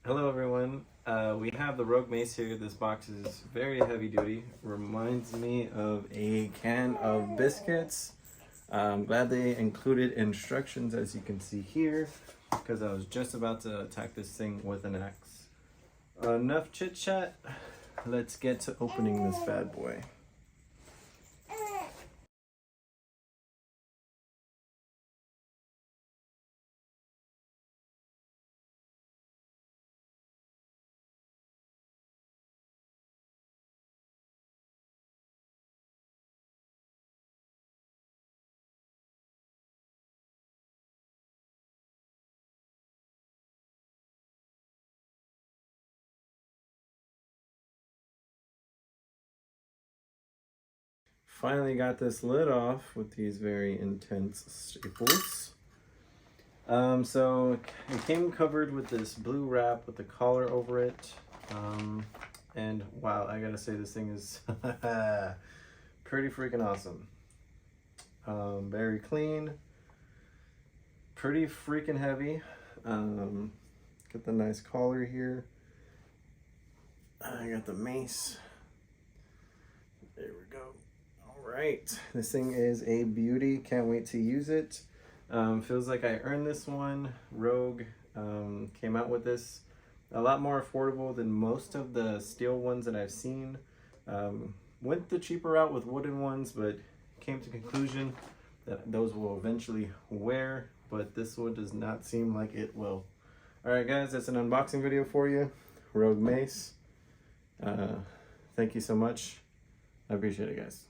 Hello everyone. We have the Rogue Mace here. This box is very heavy duty. Reminds me of a can of biscuits. I'm glad they included instructions, as you can see here, because I was just about to attack this thing with an axe. Enough chit chat. Let's get to opening this bad boy. Finally got this lid off with these very intense staples. So it came covered with this blue wrap with the collar over it. And wow, I gotta say this thing is pretty freaking awesome. Very clean, pretty freaking heavy. Got the nice collar here. I got the mace. There we go. All right, this thing is a beauty. Can't wait to use it. Feels like I earned this one. Rogue came out with this a lot more affordable than most of the steel ones that I've seen. Went the cheaper route with wooden ones, but came to conclusion that those will eventually wear, but this one does not seem like it will. All right, guys, that's an unboxing video for you. Rogue Mace. Thank you so much. I appreciate it, guys.